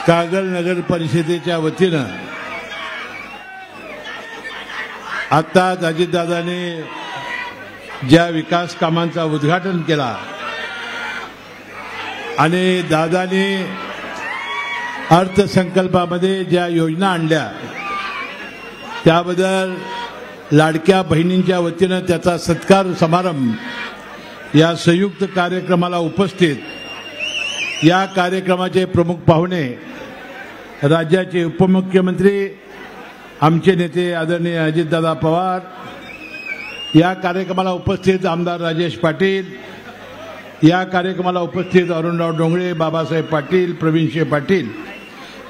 कागल नगर परिषदेच्या वतीनं आत्ताच अजितदादांनी ज्या विकास कामांचा उद्घाटन केला आणि दादांनी अर्थसंकल्पामध्ये ज्या योजना आणल्या त्याबद्दल लाडक्या बहिणींच्या वतीनं त्याचा सत्कार समारंभ या संयुक्त कार्यक्रमाला उपस्थित या कार्यक्रमाचे प्रमुख पाहुणे राज्याचे उपमुख्यमंत्री आमचे नेते आदरणीय अजितदादा पवार, या कार्यक्रमाला उपस्थित आमदार राजेश पाटील, या कार्यक्रमाला उपस्थित अरुणराव डोंगरे, बाबासाहेब पाटील, प्रवीणशे पाटील,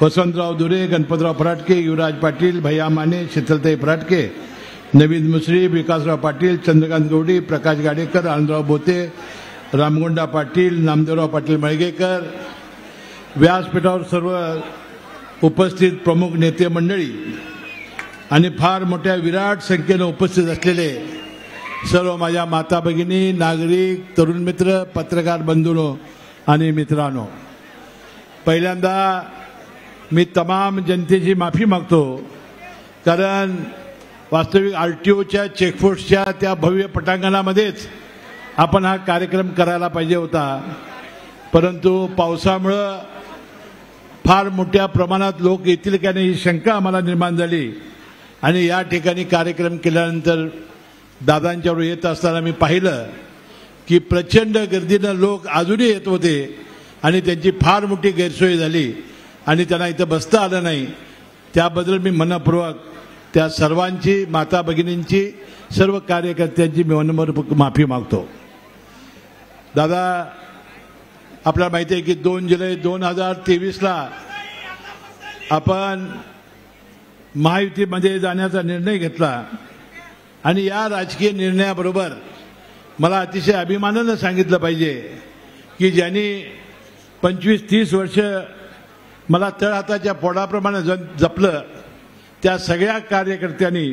वसंतराव दुरे, गणपतराव फराटके, युवराज पाटील, भैया माने, शीतलताई फराटके, नवीन मुश्रीफ, विकासराव पाटील, चंद्रकांत गौडी, प्रकाश गाडेकर, आनंदराव बोते, रामगोंडा पाटील, नामदेवराव पाटील मळगेकर, व्यासपीठावर सर्व उपस्थित प्रमुख नेते मंडळी आणि फार मोठ्या विराट संख्येने उपस्थित असलेले सर्व माझ्या माता भगिनी, नागरिक, तरुण मित्र, पत्रकार बंधूंनो आणि मित्रांनो, पहिल्यांदा मी तमाम जनतेची माफी मागतो, कारण वास्तविक आरटीओच्या चेकपोस्टच्या त्या भव्य पटांगणामध्येच आपण हा कार्यक्रम करायला पाहिजे होता, परंतु पावसामुळे फार मोठ्या प्रमाणात लोक येतील का नाही ही शंका आम्हाला निर्माण झाली आणि या ठिकाणी कार्यक्रम केल्यानंतर दादांच्यावर येत असताना मी पाहिलं की प्रचंड गर्दीनं लोक अजूनही येत होते आणि त्यांची फार मोठी गैरसोय झाली आणि त्यांना इथं बसता आलं नाही। त्याबद्दल मी मनपूर्वक त्या सर्वांची, माता भगिनींची, सर्व कार्यकर्त्यांची मी मनपूर्वक माफी मागतो। दादा, आपल्याला माहिती आहे की 2 जुलै 2023ला आपण महायुतीमध्ये जाण्याचा निर्णय घेतला आणि या राजकीय निर्णयाबरोबर मला अतिशय अभिमानाने सांगितलं पाहिजे की ज्यांनी 25-30 वर्ष मला तळहाताच्या पोडाप्रमाणे जपलं त्या सगळ्या कार्यकर्त्यांनी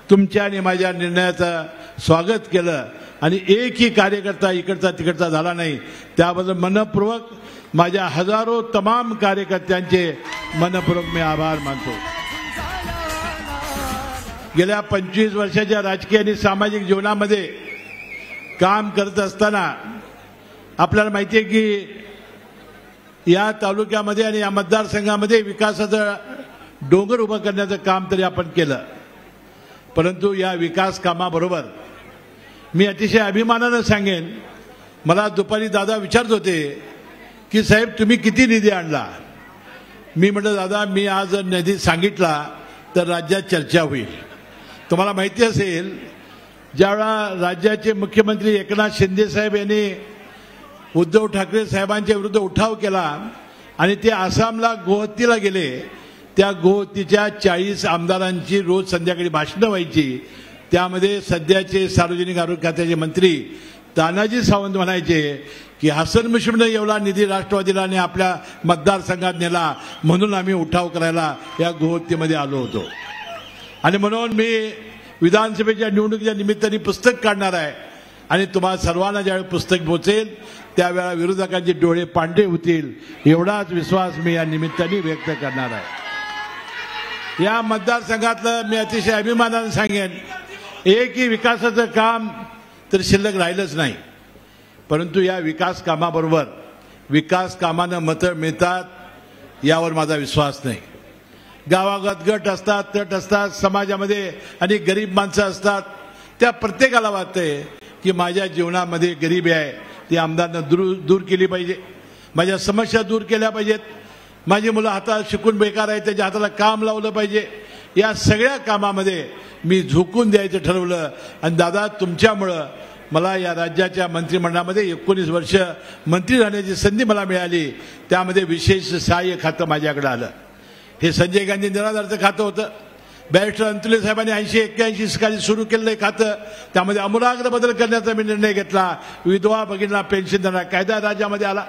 तुमच्या आणि माझ्या निर्णयाचं स्वागत केलं आणि एकही कार्यकर्ता इकडचा तिकडचा झाला नाही। त्याबद्दल मनपूर्वक माझ्या हजारो तमाम कार्यकर्त्यांचे मनपूर्वक मी आभार मानतो। गेल्या 25 वर्षाच्या राजकीय आणि सामाजिक जीवनामध्ये काम करत असताना आपल्याला माहिती आहे की या तालुक्यामध्ये आणि या मतदारसंघामध्ये विकासाचं डोंगर उभं करण्याचं काम तरी आपण केलं, परंतु या विकास कामाबरोबर मी अतिशय अभिमानाने सांगेन, मला दुपारी दादा विचारत होते की साहेब तुम्ही किती निधी आणला? मी म्हटलं दादा, मी आज निधी सांगितला तर राज्यात चर्चा होईल। तुम्हाला माहिती असेल, ज्यावेळा राज्याचे मुख्यमंत्री एकनाथ शिंदे साहेब यांनी उद्धव ठाकरे साहेबांच्या विरुद्ध उठाव केला आणि ते आसामला गुवाहाटीला गेले, त्या गुवाहाटीच्या 40 आमदारांची रोज संध्याकाळी भाषणं व्हायची। त्यामध्ये सध्याचे सार्वजनिक आरोग्य खात्याचे मंत्री तानाजी सावंत म्हणायचे की हसन मुश्रीफने एवढा निधी राष्ट्रवादीला आणि आपल्या मतदारसंघात नेला म्हणून आम्ही उठाव करायला या गुवाहाटीमध्ये आलो होतो। आणि म्हणून मी विधानसभेच्या निवडणुकीच्या निमित्ताने पुस्तक काढणार आहे आणि तुम्हाला सर्वांना ज्यावेळी पुस्तक पोचेल त्यावेळेला विरोधकांचे डोळे पांढरे होतील एवढाच विश्वास मी या निमित्ताने व्यक्त करणार आहे। या मतदारसंघातलं मी अतिशय अभिमानाने सांगेन, एकही विकासाचं काम तर शिल्लक राहिलंच नाही, परंतु या विकास कामाबरोबर विकास कामानं मतं मिळतात यावर माझा विश्वास नाही। गावागावात गट असतात, तट असतात, समाजामध्ये अनेक गरीब माणसं असतात, त्या प्रत्येकाला वाटतंय की माझ्या जीवनामध्ये गरिबी आहे ती आमदारांना दूर केली पाहिजे, माझ्या समस्या दूर केल्या पाहिजेत, माझी मुलं हातात शिकून बेकार आहे त्याच्या हाताला काम लावलं पाहिजे। या सगळ्या कामामध्ये मी झोकून द्यायचं ठरवलं आणि दादा तुमच्यामुळं मला या राज्याच्या मंत्रिमंडळामध्ये 19 वर्ष मंत्री राहण्याची संधी मला मिळाली। त्यामध्ये विशेष सहाय्य खातं माझ्याकडे आलं। हे संजय गांधी निराधारचं खातं होतं, बॅरिस्टर अंतुले साहेबांनी 80-81 साली सुरू केलेलं खातं, त्यामध्ये आमूलाग्र बदल करण्याचा मी निर्णय घेतला। विधवा भगिनींना पेन्शन देणारा कायदा राज्यामध्ये आला,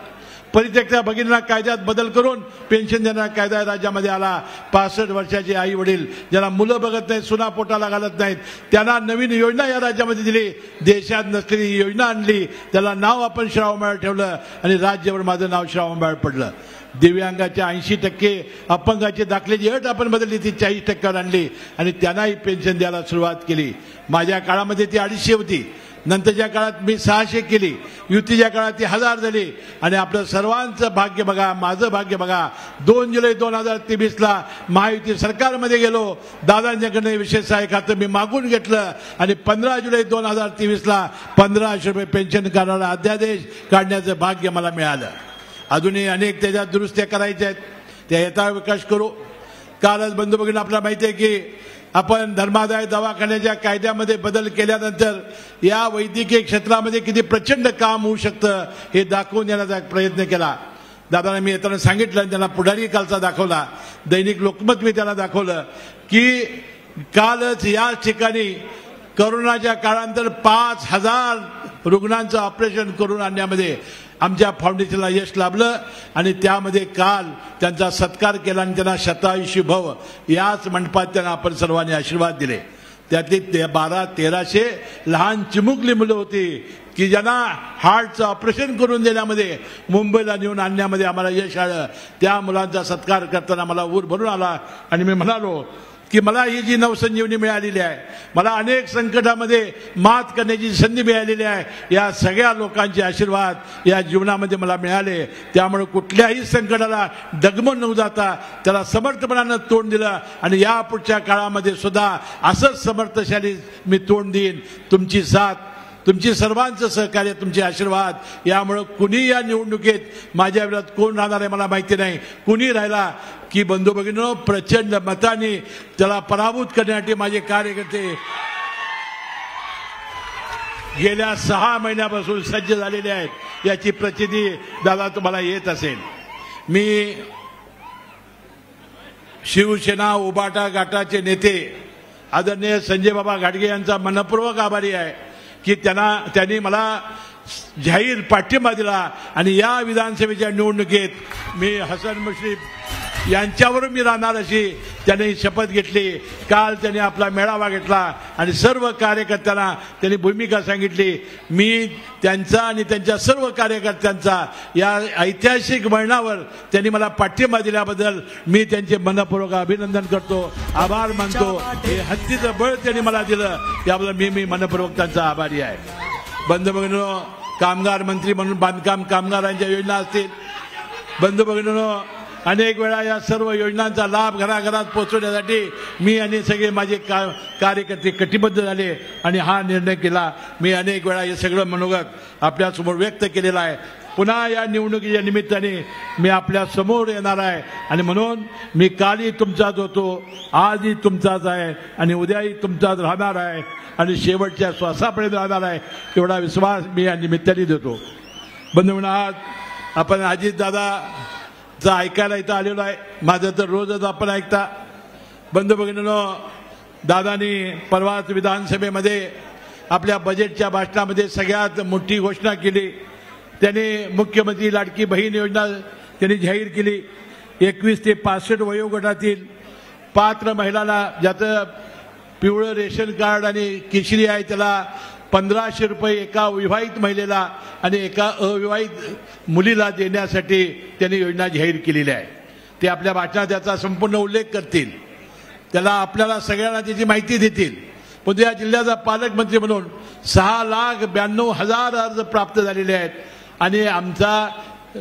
परित्यक्त्या भगिनींना कायद्यात बदल करून पेन्शन देणारा कायदा राज्यामध्ये आला। 65 वर्षाचे आई वडील ज्यांना मुलं बघत नाहीत, सुना पोटाला घालत नाहीत, त्यांना नवीन योजना या राज्यामध्ये दिली, देशात नसलेली योजना आणली, त्याला नाव आपण श्रावण बाळ ठेवलं आणि राज्यावर माझं नाव श्रावण बाळ पडलं। दिव्यांगाच्या 80%, अपंगाचे दाखल्याची अट आपण बदलली ती 40%वर आणली आणि त्यांनाही पेन्शन द्यायला सुरुवात केली. माझ्या काळामध्ये ती 250 होती, नंतरच्या काळात मी 600 केली, युतीच्या काळात ती 1000 झाली. आणि आपलं सर्वांचं भाग्य बघा, माझं भाग्य बघा, 2 जुलै 2023ला महायुती सरकारमध्ये गेलो, दादांच्याकडनं विशेष सहाय्य खातं मी मागून घेतलं आणि 15 जुलै 2023ला 1500 रुपये पेन्शन करणारा अध्यादेश काढण्याचं भाग्य मला मिळालं. अजूनही अनेक त्याच्यात दुरुस्त्या करायच्या आहेत, त्या यथाविकास करू. कालच बंधू भगिनी आपल्याला माहिती आहे की आपण धर्मादाय दवाखान्याच्या कायद्यामध्ये बदल केल्यानंतर या वैद्यकीय क्षेत्रामध्ये किती प्रचंड काम होऊ शकतं हे दाखवून देण्याचा प्रयत्न केला. दादांना मी येताना सांगितलं आणि त्यांना पुढारी कालचा दाखवला, दैनिक लोकमत मी त्यांना दाखवलं की कालच या ठिकाणी करोनाच्या काळानंतर 5000 रुग्णांचं ऑपरेशन करून आणण्यामध्ये आमच्या फाउंडेशनला यश लाभलं आणि त्यामध्ये काल त्यांचा सत्कार केला आणि त्यांना शतायुषी भव याच मंडपात त्यांना आपण सर्वांनी आशीर्वाद दिले. त्यातली 1200-1300 लहान चिमुकली मुलं होती की ज्यांना हार्टचं ऑपरेशन करून देण्यामध्ये, मुंबईला नेऊन आणण्यामध्ये आम्हाला यश आलं. त्या मुलांचा सत्कार करताना मला ऊर भरून आला आणि मी म्हणालो की मला ही जी नवसंजीवनी मिळालेली आहे, मला अनेक संकटामध्ये मात करण्याची संधी मिळालेली आहे, या सगळ्या लोकांचे आशीर्वाद या जीवनामध्ये मला मिळाले. त्यामुळे कुठल्याही संकटाला डगमून न जाता त्याला समर्थपणानं तोंड दिलं आणि या पुढच्या काळामध्ये सुद्धा असंच समर्थशाली मी तोंड देईन. तुमची साथ, तुमची सर्वांचं सहकार्य, तुमचे आशीर्वाद यामुळे कुणी या निवडणुकीत माझ्या विरोधात कोण राहणार आहे मला माहिती नाही. कुणी राहिला की बंधू भगिनींनो प्रचंड मताने त्याला पराभूत करण्यासाठी माझे कार्यकर्ते गेल्या 6 महिन्यापासून सज्ज झालेले आहेत. याची प्रचिती दादा तुम्हाला येत असेल. मी शिवसेना उबाटा गटाचे नेते आदरणीय संजय बाबा घाटगे यांचा मनपूर्वक आभारी आहे की त्यांनी मला जाहीर पाठिंबा दिला आणि या विधानसभेच्या निवडणुकीत मी हसन मुश्रीफ यांच्यावर मी राहणार अशी त्यांनी शपथ घेतली. काल त्यांनी आपला मेळावा घेतला आणि सर्व कार्यकर्त्यांना त्यांनी भूमिका सांगितली. मी त्यांचा आणि त्यांच्या सर्व कार्यकर्त्यांचा या ऐतिहासिक वळणावर त्यांनी मला पाठिंबा दिल्याबद्दल मी त्यांचे मनपूर्वक अभिनंदन करतो, आभार मानतो. हे हत्तीचं बळ त्यांनी मला दिलं त्याबद्दल मी मनपूर्वक त्यांचा आभारी आहे. बंधू भगिनींनो, कामगार मंत्री म्हणून बांधकाम कामगारांच्या योजना असतील, बंधू भगिनींनो अनेक वेळा या सर्व योजनांचा लाभ घराघरात पोहोचवण्यासाठी मी आणि सगळे माझे कार्यकर्ते कटिबद्ध झाले आणि हा निर्णय केला. मी अनेक वेळा हे सगळं मनोगत आपल्यासमोर व्यक्त केलेलं आहे. पुन्हा या निवडणुकीच्या निमित्ताने मी आपल्या समोर येणार आहे आणि म्हणून मी कालही तुमचाच होतो, आजही तुमचाच आहे आणि उद्याही तुमचाच राहणार आहे आणि शेवटच्या श्वासापर्यंत राहणार आहे एवढा विश्वास मी या निमित्ताने देतो. बंधूंनो, आज आपण अजितदादाचं ऐकायला इथं आलेलो आहे. माझं तर रोजच आपण ऐकता. बंधू भगिनींनो, दादांनी परवाच विधानसभेमध्ये आपल्या बजेटच्या भाषणामध्ये सगळ्यात मोठी घोषणा केली. त्यांनी मुख्यमंत्री लाडकी बहीण योजना त्यांनी जाहीर केली. 21 ते 65 वयोगटातील पात्र महिलांना, ज्याचं पिवळं रेशन कार्ड आणि केशरी आहे, त्याला 1500 रुपये एका विवाहित महिलेला आणि एका अविवाहित मुलीला देण्यासाठी त्यांनी योजना जाहीर केलेली आहे. ते आपल्या भाषणात त्याचा संपूर्ण उल्लेख करतील, त्याला आपल्याला सगळ्यांना त्याची माहिती देतील. पण या जिल्ह्याचा पालकमंत्री म्हणून 6,92,000 अर्ज प्राप्त झालेले आहेत आणि आमचा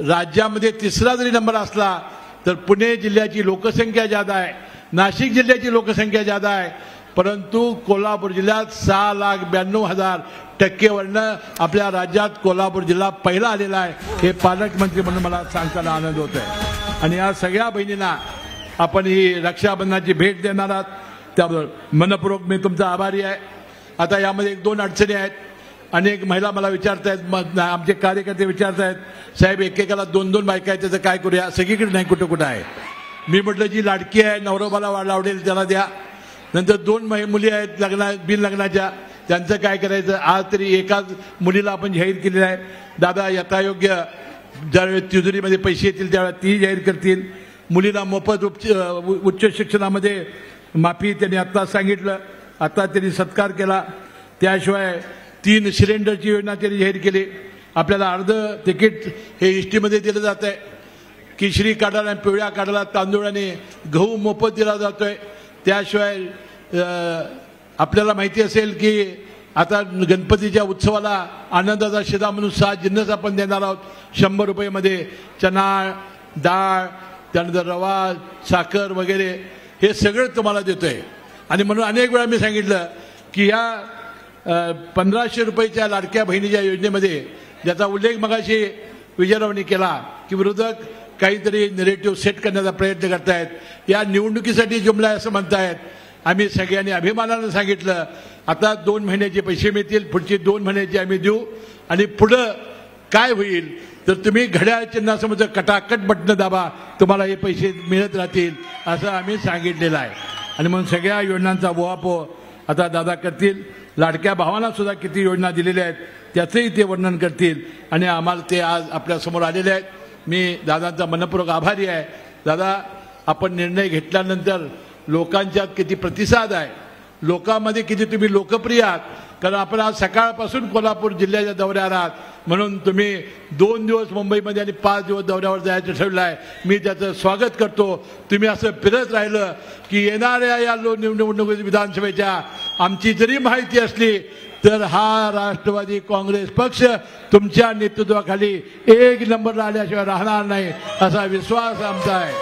राज्यामध्ये 3रा जरी नंबर असला तर पुणे जिल्ह्याची लोकसंख्या जादा आहे, नाशिक जिल्ह्याची लोकसंख्या जादा आहे, परंतु कोल्हापूर जिल्ह्यात 6,92,000 टक्केवरनं आपल्या राज्यात कोल्हापूर जिल्हा पहिला आलेला आहे. हे पालकमंत्री म्हणून मला सांगताना आनंद होत आहे. आणि या सगळ्या बहिणींना आपण ही रक्षाबंधनाची भेट देणार आहात त्याबद्दल मनपूर्वक मी तुमचा आभारी आहे. आता यामध्ये 1-2 अडचणी आहेत. अनेक महिला मला विचारतायत, आमचे कार्यकर्ते विचारतायत, साहेब एकेकाला 2-2 बायका आहेत, त्याचं काय करूया? सगळीकडे नाही, कुठं कुठं आहे. मी म्हटलं जी लाडकी आहे, नवरोबाला आवडेल त्याला द्या. नंतर 2 मुली आहेत बिन लग्नाच्या, त्यांचं काय करायचं? आज तरी एकाच मुलीला आपण जाहीर केलेलं आहे. दादा यथायोग्य ज्यावेळेस तिजोरीमध्ये पैसे येतील त्यावेळेस ती जाहीर करतील. मुलीला मोफत उच्च शिक्षणामध्ये माफी त्यांनी आत्ता सांगितलं, आता त्यांनी सत्कार केला. त्याशिवाय 3 सिलेंडरची योजना त्यांनी जाहीर केली. आपल्याला अर्ध तिकीट हे एसटीमध्ये दिलं जात आहे. केशरी कार्डाला आणि पिवळ्या कार्डाला तांदूळ आणि गहू मोफत दिला जातोय. त्याशिवाय आपल्याला माहिती असेल की आता गणपतीच्या उत्सवाला आनंदाचा शिदा म्हणून 6 जिन्नस आपण देणार आहोत 100 रुपयेमध्ये. चणा, डाळ, त्यानंतर रवा, साखर वगैरे हे सगळं तुम्हाला देतोय. आणि म्हणून अनेक वेळा मी सांगितलं की या 1500 रुपयाच्या लाडक्या बहिणीच्या योजनेमध्ये ज्याचा उल्लेख मगाशी विजयरावांनी केला की विरोधक काहीतरी नेरेटिव्ह सेट करण्याचा प्रयत्न करतायत. या निवडणुकीसाठी जुमला असं म्हणतायत. आम्ही सगळ्यांनी अभिमानानं सांगितलं आता 2 महिन्याचे पैसे मिळतील, पुढची 2 महिन्याचे आम्ही देऊ. आणि पुढं काय होईल तर तुम्ही घड्याळ चिन्हासमोर कटाकट बटणं दाबा, तुम्हाला हे पैसे मिळत राहतील असं आम्ही सांगितलेलं आहे. आणि म्हणून सगळ्या योजनांचा उहापोह आता दादा करतील. लाडक्या भावांना सुद्धा किती योजना दिलेल्या आहेत त्याचंही ते वर्णन करतील. आणि आम्हाला ते आज आपल्यासमोर आलेले आहेत. मी दादांचा मनपूर्वक आभारी आहे. दादा, आपण निर्णय घेतल्यानंतर लोकांच्यात किती प्रतिसाद आहे, लोकांमध्ये किती तुम्ही लोकप्रिय आहात. कारण आपण आज सकाळपासून कोल्हापूर जिल्ह्याच्या दौऱ्यावर आहात, म्हणून तुम्ही 2 दिवस मुंबईमध्ये आणि 5 दिवस दौऱ्यावर जायचं ठरवलं आहे. मी त्याचं स्वागत करतो. तुम्ही असं फिरत राहिलं की येणाऱ्या या निवडणूक विधानसभेच्या आमची जरी माहिती असली तर हा राष्ट्रवादी काँग्रेस पक्ष तुमच्या नेतृत्वाखाली 1 नंबरला आल्याशिवाय राहणार नाही असा विश्वास आमचा आहे.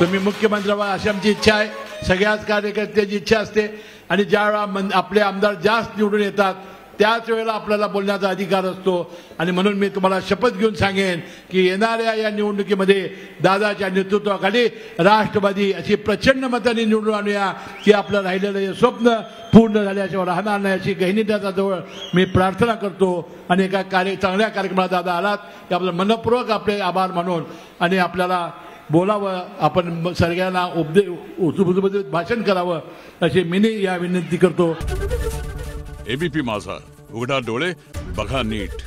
तुम्ही मुख्यमंत्री व्हा अशी आमची इच्छा आहे. सगळ्याच कार्यकर्त्यांची इच्छा असते. आणि ज्यावेळा आपले आमदार जास्त निवडून येतात त्याच वेळेला आपल्याला बोलण्याचा अधिकार असतो. आणि म्हणून मी तुम्हाला शपथ घेऊन सांगेन की येणाऱ्या या निवडणुकीमध्ये दादाच्या नेतृत्वाखाली राष्ट्रवादी अशी प्रचंड मतांनी निवडून आणूया की आपलं राहिलेलं हे स्वप्न पूर्ण झाल्याशिवाय राहणार नाही अशी गहिनीदाचा जवळ मी प्रार्थना करतो. आणि एका चांगल्या कार्यक्रमाला दादा आलात त्याबद्दल मनपूर्वक आपले आभार मानून आणि आपल्याला बोलावं, आपण सगळ्यांना भाषण करावं अशी मी या विनंती करतो. एबीपी माझा, उघडा डोळे बघा नीट.